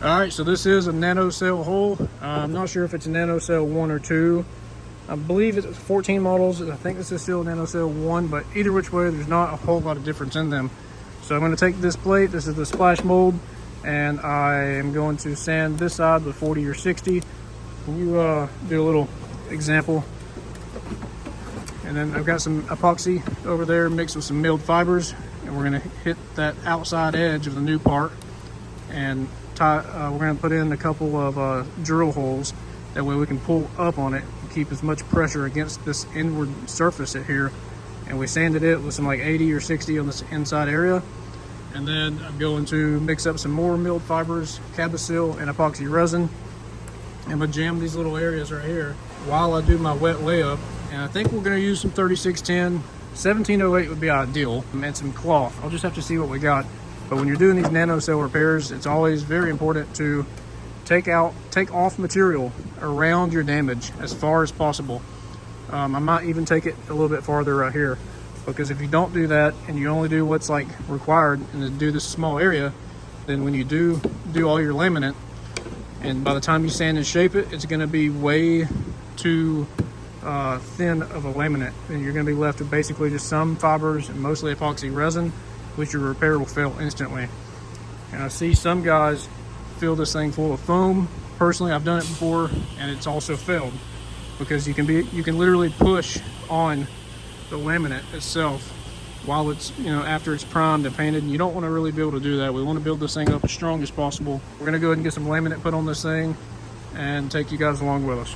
All right, so this is a NanoXcel hole. I'm not sure if it's a NanoXcel 1 or 2. I believe it's 14 models. I think this is still a NanoXcel 1, but either which way, there's not a whole lot of difference in them. So I'm going to take this plate, this is the splash mold, and I am going to sand this side with 40 or 60. Can you do a little example? And then I've got some epoxy over there mixed with some milled fibers, and we're going to hit that outside edge of the new part and we're going to put in a couple of drill holes. That way we can pull up on it and keep as much pressure against this inward surface here. And we sanded it with some like 80 or 60 on this inside area. And then I'm going to mix up some more milled fibers, Cabosil, and epoxy resin. I'm going to jam these little areas right here while I do my wet layup. And I think we're going to use some 3610. 1708 would be ideal, and some cloth. I'll just have to see what we got. But when you're doing these NanoXcel repairs, it's always very important to take off material around your damage as far as possible. I might even take it a little bit farther right here, because if you don't do that and you only do what's like required and do this small area, then when you do all your laminate, and by the time you sand and shape it, it's going to be way too thin of a laminate, and you're going to be left with basically just some fibers and mostly epoxy resin, which your repair will fail instantly. And I see some guys fill this thing full of foam. Personally, I've done it before, and it's also failed, because you can literally push on the laminate itself while it's, after it's primed and painted, and you don't want to really be able to do that. We want to build this thing up as strong as possible. We're going to go ahead and get some laminate put on this thing and take you guys along with us.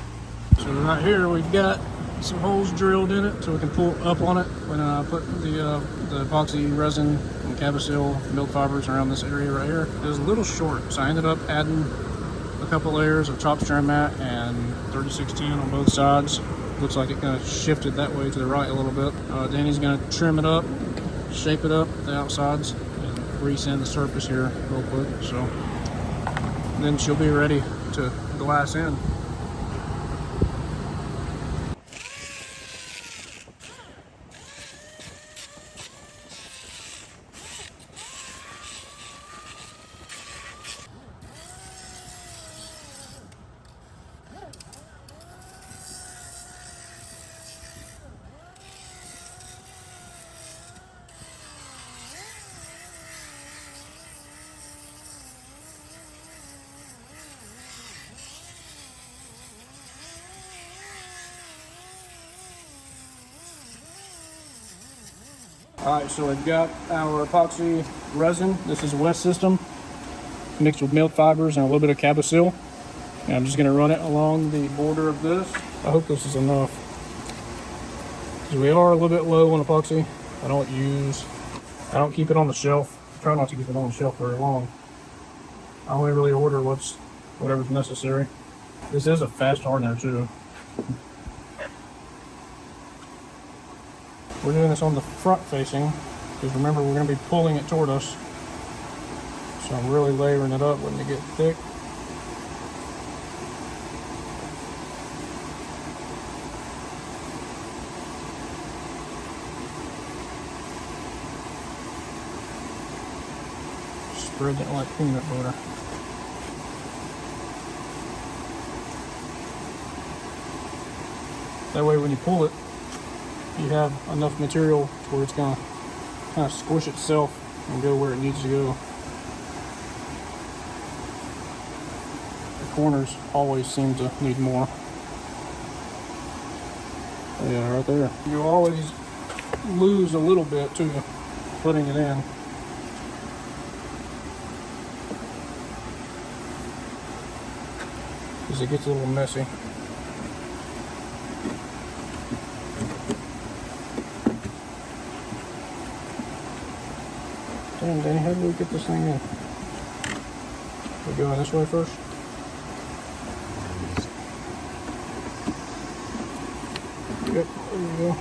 So right here we've got some holes drilled in it so we can pull up on it when I put the epoxy resin and Cabosil milled fibers around this area right here. It was a little short, so I ended up adding a couple layers of top strand mat and 3610 on both sides. Looks like it kind of shifted that way to the right a little bit. Danny's going to trim it up, shape it up the outsides, and resand the surface here real quick. So then she'll be ready to glass in. Alright, so we've got our epoxy resin. This is a wet system mixed with milled fibers and a little bit of Cabosil. And I'm just going to run it along the border of this. I hope this is enough, because we are a little bit low on epoxy. I don't keep it on the shelf. I try not to keep it on the shelf very long. I only really order whatever's necessary. This is a fast hardener too. We're doing this on the front facing, because remember, we're going to be pulling it toward us. So I'm really layering it up, letting it get thick. Spread that like peanut butter. That way when you pull it, you have enough material where it's going to kind of squish itself and go where it needs to go. The corners always seem to need more. Yeah, right there. You always lose a little bit too putting it in. Because it gets a little messy. Damn, Danny, how do we get this thing in? We're going this way first? Yep, there we go.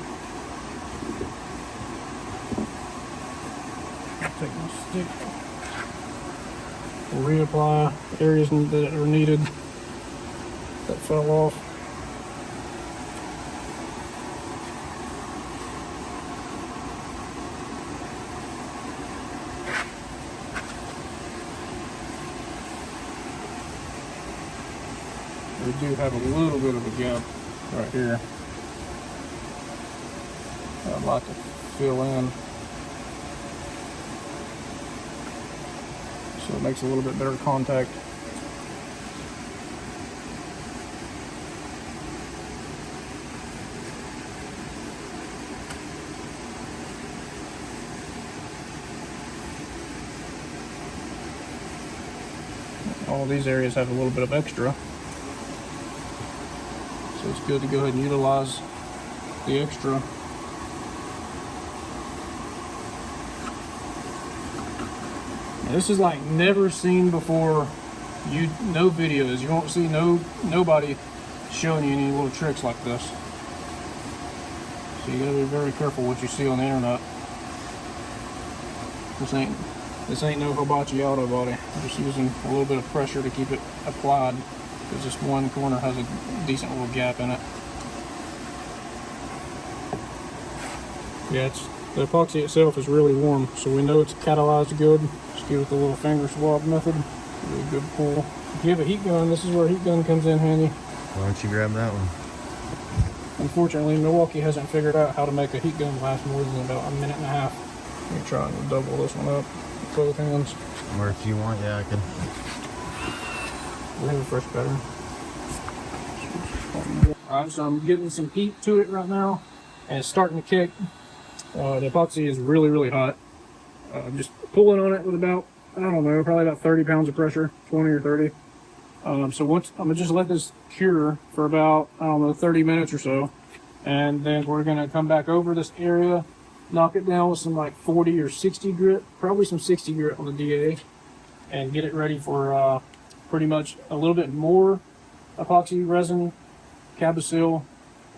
Take my stick. We'll reapply areas that are needed that fell off. We do have a little bit of a gap right here I'd like to fill in, so it makes a little bit better contact. All these areas have a little bit of extra, so it's good to go ahead and utilize the extra. Now, this is like never seen before. No videos. You won't see nobody showing you any little tricks like this. So you gotta be very careful what you see on the internet. This ain't no hibachi auto body. I'm just using a little bit of pressure to keep it applied, because this one corner has a decent little gap in it. Yeah, the epoxy itself is really warm, so we know it's catalyzed good. Just give it the little finger swab method. Really good pull. If you have a heat gun, this is where a heat gun comes in handy. Why don't you grab that one? Unfortunately, Milwaukee hasn't figured out how to make a heat gun last more than about a minute and a half. Let me try and double this one up with both hands. Or if you want, yeah, I can. We have a fresh pattern. Alright, so I'm getting some heat to it right now, and it's starting to kick. The epoxy is really, really hot. I'm just pulling on it with about, I don't know, probably about 30 pounds of pressure, 20 or 30. So once, I'm gonna just let this cure for about, I don't know, 30 minutes or so. And then we're gonna come back over this area, knock it down with some like 40 or 60 grit, probably some 60 grit on the DA, and get it ready for pretty much a little bit more epoxy resin, cabosil,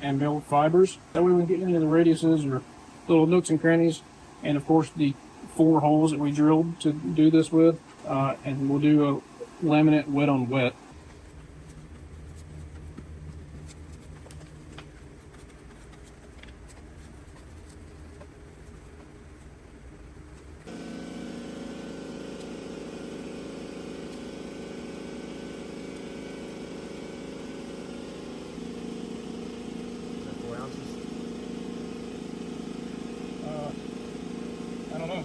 and milled fibers. That way we can get any of the radiuses or little nooks and crannies, and of course the 4 holes that we drilled to do this with, and we'll do a laminate wet on wet. I don't know.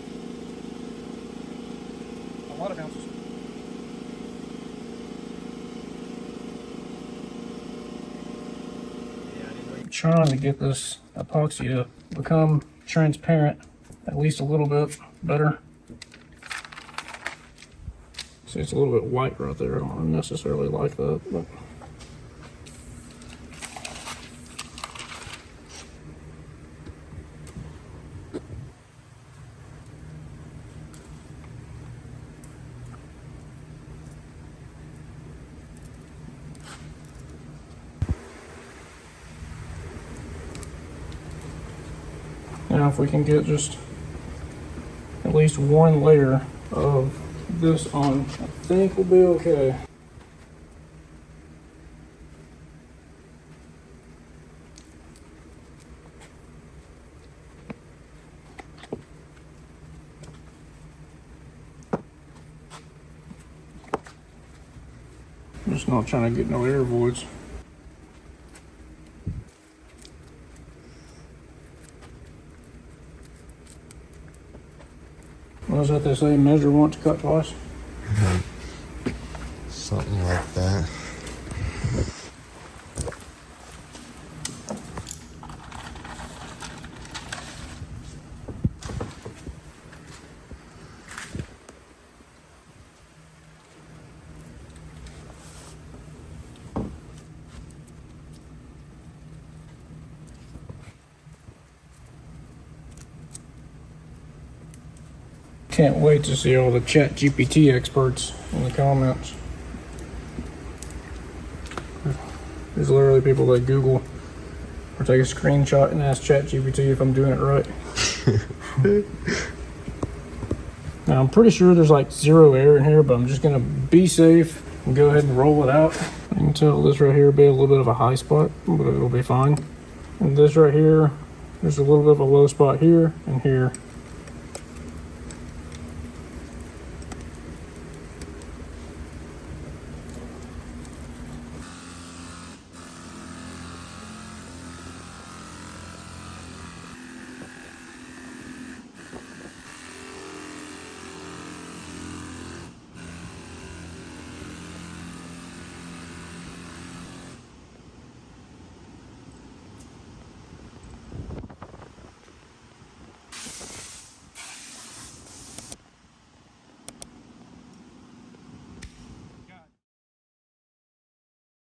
A lot of ounces. I'm trying to get this epoxy to become transparent at least a little bit better. See, it's a little bit white right there. I don't necessarily like that, but now if we can get just at least one layer of this on, I think we'll be okay. I'm just not trying to get no air voids. What is that they say, measure once, cut twice? Something like that. Can't wait to see all the ChatGPT experts in the comments. There's literally people that Google or take a screenshot and ask ChatGPT if I'm doing it right. Now I'm pretty sure there's like 0 air in here, but I'm just gonna be safe and go ahead and roll it out. You can tell this right here will be a little bit of a high spot, but it'll be fine. And this right here, there's a little bit of a low spot here and here.